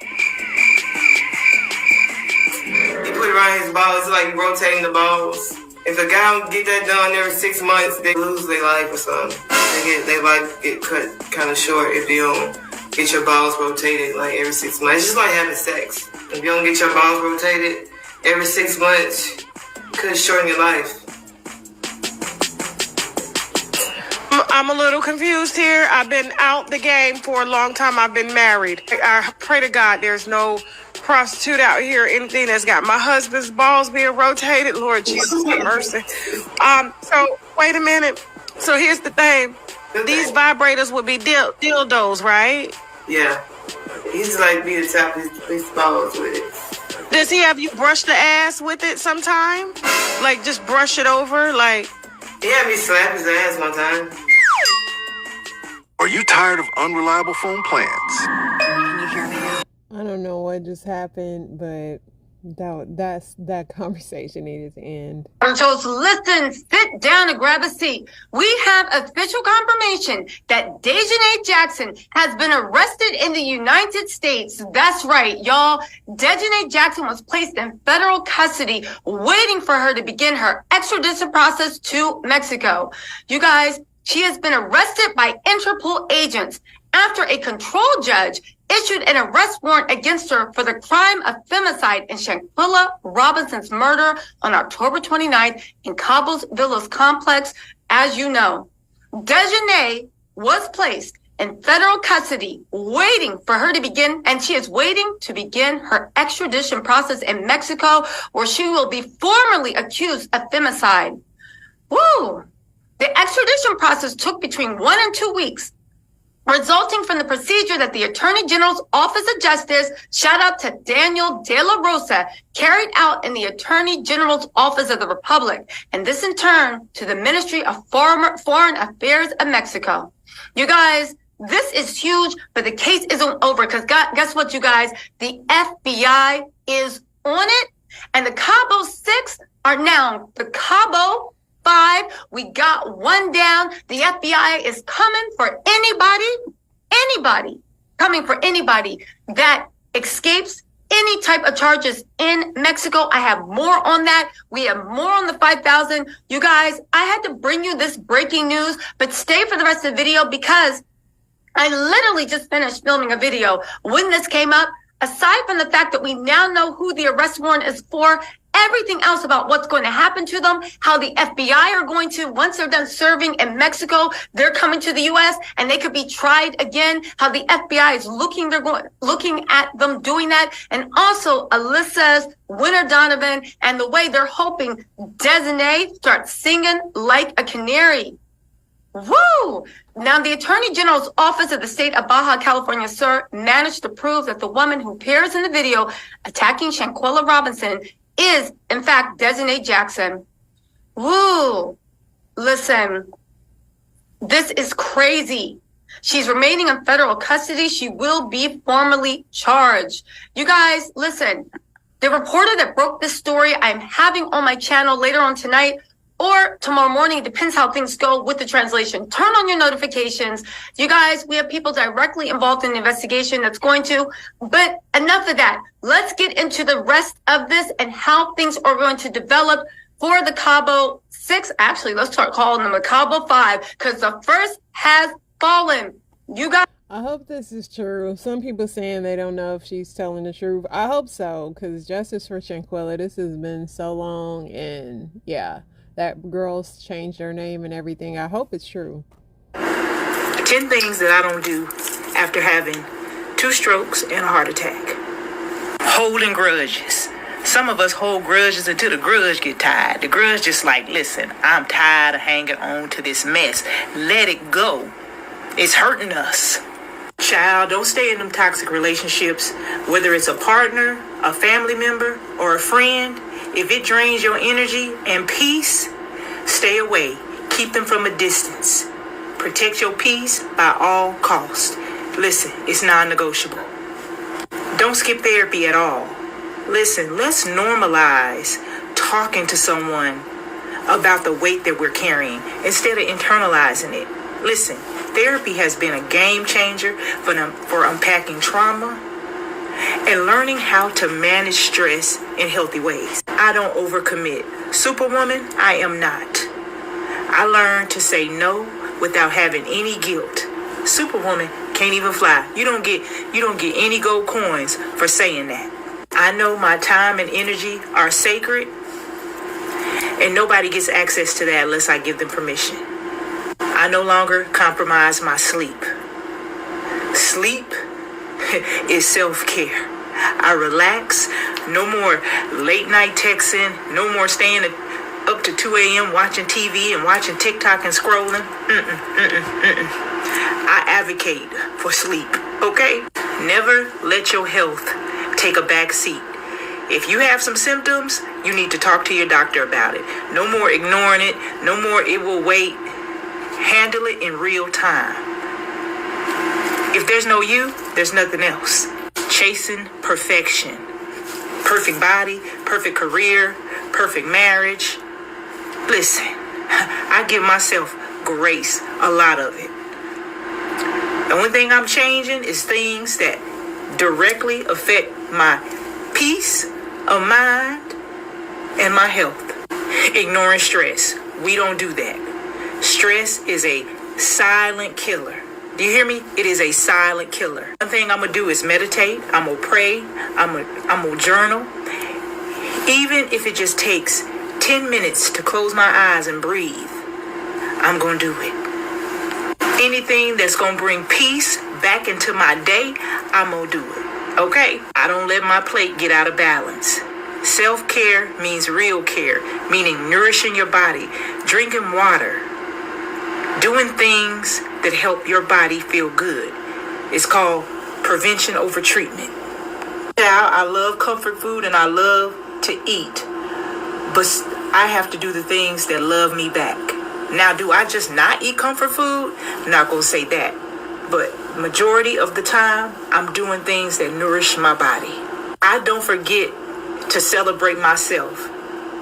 You put it around his balls, it's like rotating the balls. If a guy don't get that done every 6 months, they lose their life or something. They like get cut kind of short if you don't get your balls rotated like every 6 months. It's just like having sex. If you don't get your balls rotated every 6 months, it could shorten your life. I'm a little confused here. I've been out the game for a long time. I've been married. I pray to God there's no prostitute out here, anything that's got my husband's balls being rotated. Lord Jesus, have mercy. So wait a minute. So here's the thing. These vibrators would be dildos, right? Yeah. He's like be the top of his balls with it. Does he have you brush the ass with it sometime? Like, just brush it over? Like, He had me slap his ass one time. Are you tired of unreliable phone plans? I don't know what just happened, but that conversation needed to end. So listen, sit down and grab a seat. We have official confirmation that Dejanay Jackson has been arrested in the United States. That's right, y'all. Dejanay Jackson was placed in federal custody, waiting for her to begin her extradition process to Mexico. You guys, she has been arrested by Interpol agents after a control judge issued an arrest warrant against her for the crime of femicide in Shanquella Robinson's murder on October 29th in Cabos Villas complex. As you know, Dejanay was placed in federal custody, waiting for her to begin, and she is waiting to begin her extradition process in Mexico, where she will be formally accused of femicide. Woo! The extradition process took between 1 and 2 weeks, resulting from the procedure that the Attorney General's Office of Justice, shout out to Daniel De La Rosa, carried out in the Attorney General's Office of the Republic, and this in turn to the Ministry of Foreign Affairs of Mexico. You guys, this is huge, but the case isn't over, because guess what, you guys? The FBI is on it, and the Cabo 6 are now the Cabo 5. We got one down. The FBI is coming for anybody that escapes any type of charges in Mexico. I have more on that. We have more on the 5,000. You guys, I had to bring you this breaking news, but stay for the rest of the video, because I literally just finished filming a video when this came up. Aside from the fact that we now know who the arrest warrant is for, everything else about what's going to happen to them, how the FBI are going to, once they're done serving in Mexico, they're coming to the U.S. and they could be tried again, how the FBI is looking at them doing that, and also Alyssa's Winter Donovan and the way they're hoping Dejanay starts singing like a canary. Woo! Now, the Attorney General's Office of the State of Baja California Sur managed to prove that the woman who appears in the video attacking Shanquella Robinson is, in fact, Dejanay Jackson. Woo! Listen, this is crazy. She's remaining in federal custody. She will be formally charged. You guys, listen, the reporter that broke this story, I'm having on my channel later on tonight or tomorrow morning. It depends how things go with the translation. Turn on your notifications. You guys, we have people directly involved in the investigation that's going to, but enough of that. Let's get into the rest of this and how things are going to develop for the Cabo 6. Actually, let's start calling them the Cabo 5, because the first has fallen. You guys, I hope this is true. Some people saying they don't know if she's telling the truth. I hope so, because justice for Shanquella, this has been so long, and yeah, that girl's changed her name and everything. I hope it's true. 10 things that I don't do after having 2 strokes and a heart attack. Holding grudges. Some of us hold grudges until the grudge get tired. The grudge just like, listen, I'm tired of hanging on to this mess. Let it go. It's hurting us. Child, don't stay in them toxic relationships, whether it's a partner, a family member, or a friend. If it drains your energy and peace, stay away. Keep them from a distance. Protect your peace by all costs. Listen, it's non-negotiable. Don't skip therapy at all. Listen, let's normalize talking to someone about the weight that we're carrying instead of internalizing it. Listen, therapy has been a game changer for unpacking trauma and learning how to manage stress in healthy ways. I don't overcommit. Superwoman, I am not. I learned to say no without having any guilt. Superwoman can't even fly. You don't get any gold coins for saying that. I know my time and energy are sacred, and nobody gets access to that unless I give them permission. I no longer compromise my sleep. Sleep is self-care. I relax. No more late night texting. No more staying up to 2 a.m. watching TV and watching TikTok and scrolling. I advocate for sleep, okay? Never let your health take a back seat. If you have some symptoms, you need to talk to your doctor about it. No more ignoring it. No more it will wait. Handle it in real time. If there's no you, there's nothing else. Chasing perfection. Perfect body, perfect career, perfect marriage. Listen, I give myself grace, a lot of it. The only thing I'm changing is things that directly affect my peace of mind and my health. Ignoring stress. We don't do that. Stress is a silent killer. Do you hear me? It is a silent killer. One thing I'm going to do is meditate. I'm going to pray. I'm going to journal. Even if it just takes 10 minutes to close my eyes and breathe, I'm going to do it. Anything that's going to bring peace back into my day, I'm going to do it. Okay? I don't let my plate get out of balance. Self-care means real care, meaning nourishing your body, drinking water, doing things that help your body feel good. It's called prevention over treatment. Now, I love comfort food and I love to eat, but I have to do the things that love me back. Now, do I just not eat comfort food? I'm not going to say that. But majority of the time, I'm doing things that nourish my body. I don't forget to celebrate myself.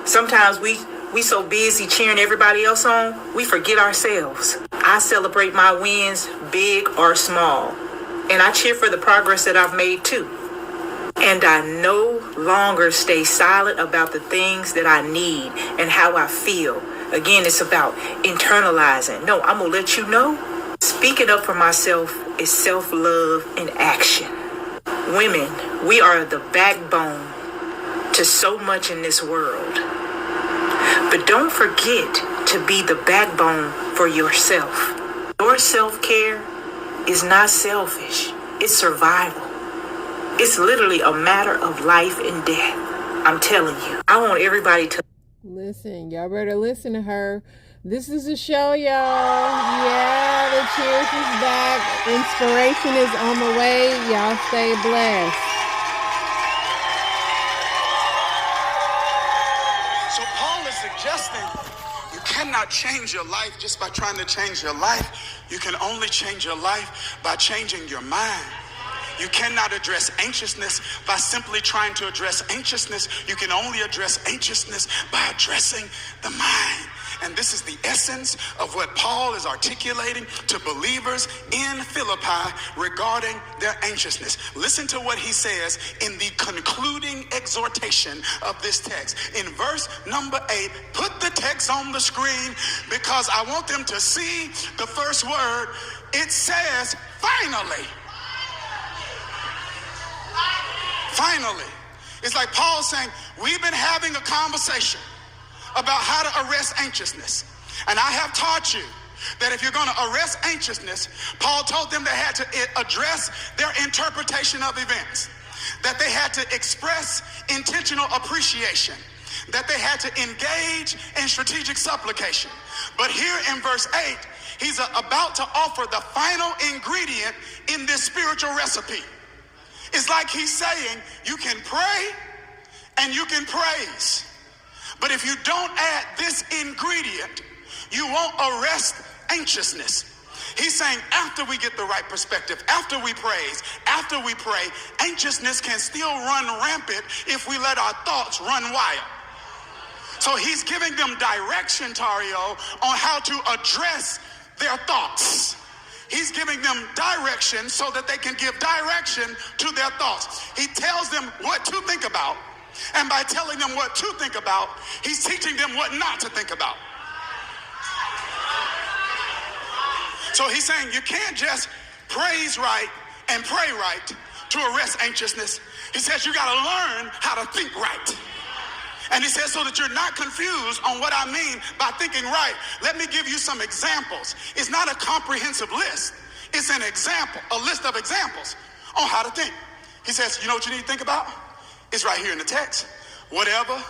Sometimes we so busy cheering everybody else on, we forget ourselves. I celebrate my wins, big or small. And I cheer for the progress that I've made too. And I no longer stay silent about the things that I need and how I feel. Again, it's about internalizing. No, I'm going to let you know. Speaking up for myself is self-love in action. Women, we are the backbone to so much in this world. But don't forget to be the backbone for yourself. Your self-care is not selfish. It's survival. It's literally a matter of life and death. I'm telling you. I want everybody to listen. Y'all better listen to her. This is a show, y'all. Yeah, the Cheers is back. Inspiration is on the way. Y'all stay blessed. So Paul is suggesting you cannot change your life just by trying to change your life. You can only change your life by changing your mind. You cannot address anxiousness by simply trying to address anxiousness. You can only address anxiousness by addressing the mind. And this is the essence of what Paul is articulating to believers in Philippi regarding their anxiousness. Listen to what he says in the concluding exhortation of this text. In verse number 8, put the text on the screen because I want them to see the first word. It says, finally. Finally. It's like Paul saying, we've been having a conversation about how to arrest anxiousness. And I have taught you that if you're going to arrest anxiousness, Paul told them they had to address their interpretation of events, that they had to express intentional appreciation, that they had to engage in strategic supplication. But here in verse 8, he's about to offer the final ingredient in this spiritual recipe. It's like he's saying you can pray and you can praise. But if you don't add this ingredient, you won't arrest anxiousness. He's saying after we get the right perspective, after we praise, after we pray, anxiousness can still run rampant if we let our thoughts run wild. So he's giving them direction, Tario, on how to address their thoughts. He's giving them direction so that they can give direction to their thoughts. He tells them what to think about. And by telling them what to think about, he's teaching them what not to think about. So he's saying you can't just praise right and pray right to arrest anxiousness. He says you got to learn how to think right. And he says so that you're not confused on what I mean by thinking right. Let me give you some examples. It's not a comprehensive list. It's an example, a list of examples on how to think. He says, you know what you need to think about? It's right here in the text. Whatever,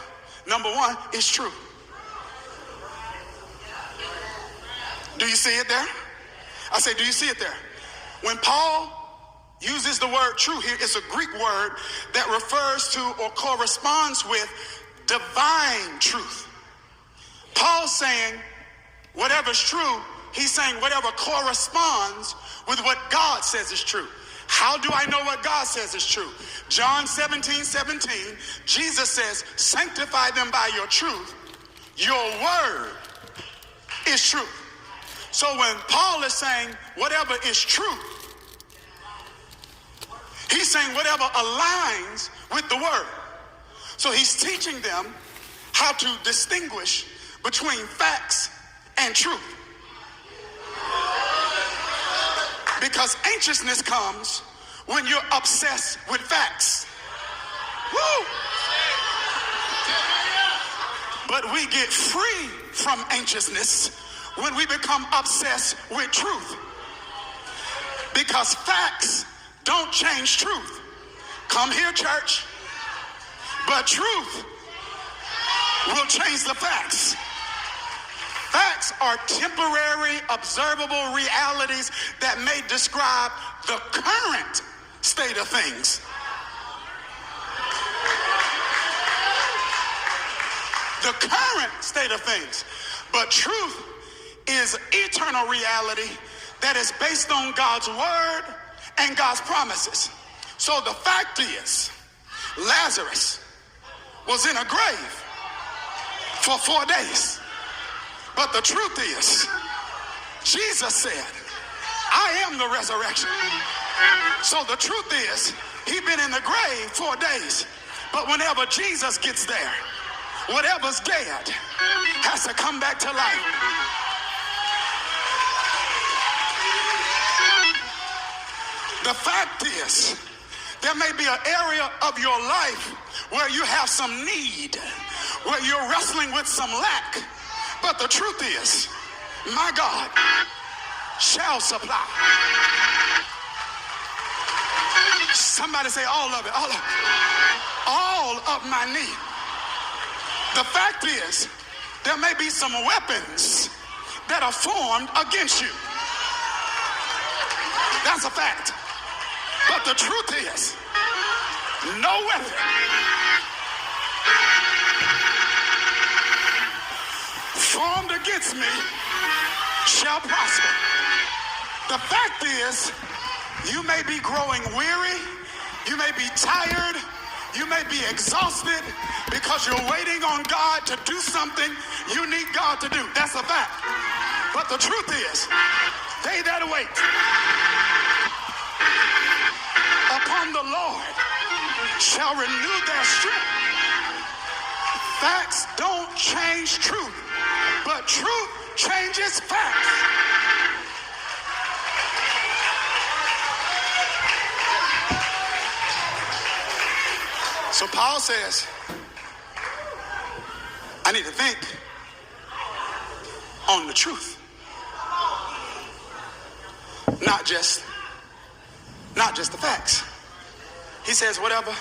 number one, is true. Do you see it there? I say, do you see it there? When Paul uses the word true here. It's a Greek word that refers to or corresponds with divine truth. Paul's saying whatever's true, he's saying whatever corresponds with what God says is true. How do I know what God says is true? John 17:17, Jesus says, sanctify them by your truth. Your word is true. So when Paul is saying whatever is true, he's saying whatever aligns with the word. So he's teaching them how to distinguish between facts and truth. Because anxiousness comes when you're obsessed with facts. Woo! But we get free from anxiousness when we become obsessed with truth. Because facts don't change truth. Come here, church. But truth will change the facts. Facts are temporary, observable realities that may describe the current state of things. The current state of things. But truth is eternal reality that is based on God's word and God's promises. So the fact is, Lazarus was in a grave for 4 days. But the truth is, Jesus said, I am the resurrection. So the truth is, he'd been in the grave 4 days. But whenever Jesus gets there, whatever's dead has to come back to life. The fact is, there may be an area of your life where you have some need, where you're wrestling with some lack. But the truth is, my God shall supply. Somebody say all of it, all of my need. The fact is, there may be some weapons that are formed against you. That's a fact. But the truth is, no weapon formed against me shall prosper. The fact is, you may be growing weary, you may be tired, you may be exhausted because you're waiting on God to do something you need God to do. That's a fact. But the truth is, they that wait upon the Lord shall renew their strength. Facts don't change truth, but truth changes facts. So Paul says, I need to think on the truth. Not just the facts. He says whatever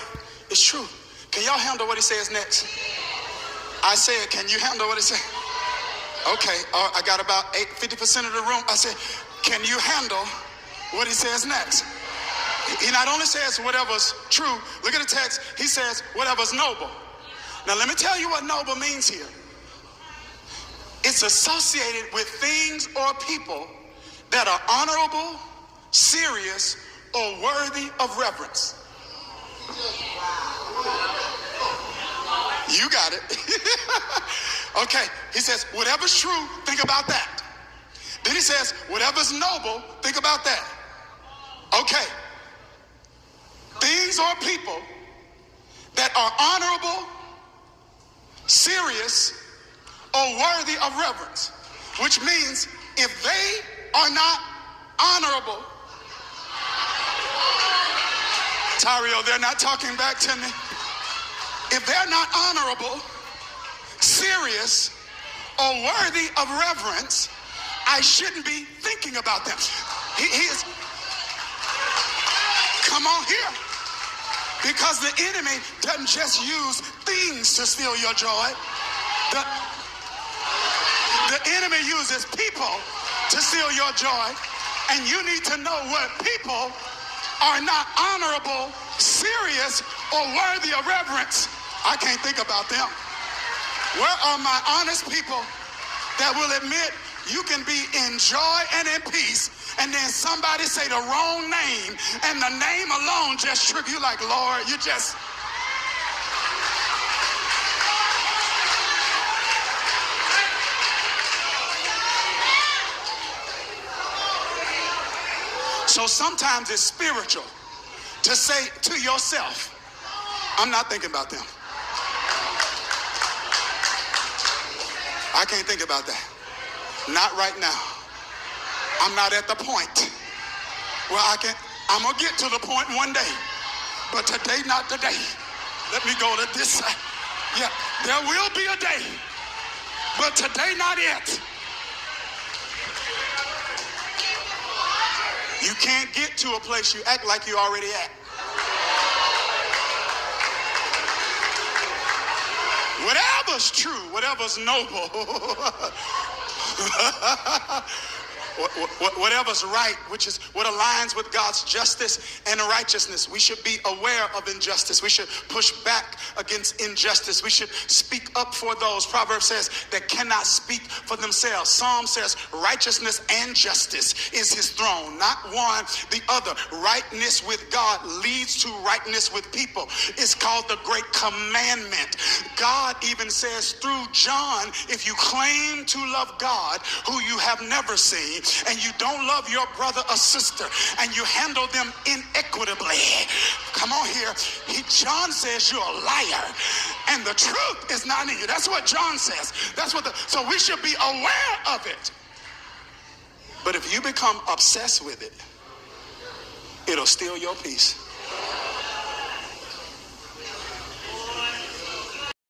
is true. Can y'all handle what he says next? I said, can you handle what he said? Okay, I got about 50% of the room. I said, can you handle what he says next? He not only says whatever's true, look at the text, he says whatever's noble. Now let me tell you what noble means here. It's associated with things or people that are honorable, serious, or worthy of reverence. You got it. Okay, he says, whatever's true, think about that. Then he says, whatever's noble, think about that. Okay. Things or people that are honorable, serious, or worthy of reverence. Which means if they are not honorable, Tario, they're not talking back to me. If they're not honorable, serious, or worthy of reverence, I shouldn't be thinking about them. He is, come on here. Because the enemy doesn't just use things to steal your joy. The enemy uses people to steal your joy. And you need to know what people are not honorable, serious, or worthy of reverence, I can't think about them. Where are my honest people that will admit you can be in joy and in peace, and then somebody say the wrong name, and the name alone just trip you like, Lord, you just... So sometimes it's spiritual to say to yourself, I'm not thinking about them. I can't think about that. Not right now. I'm not at the point where I'm going to get to the point one day. But today, not today. Let me go to this side. Yeah, there will be a day. But today, not yet. You can't get to a place you act like you're already at. Whatever's true, whatever's noble, whatever's right, which is what aligns with God's justice and righteousness. We should be aware of injustice. We should push back against injustice. We should speak up for those, Proverbs says, that cannot speak for themselves. Psalm says righteousness and justice is his throne, not one, the other. Rightness with God leads to rightness with people. It's called the great commandment. God even says through John, if you claim to love God, who you have never seen, and you don't love your brother or sister, and you handle them inequitably, come on here, John says you're a liar, and the truth is not in you. That's what John says. So we should be aware of it. But if you become obsessed with it, it'll steal your peace.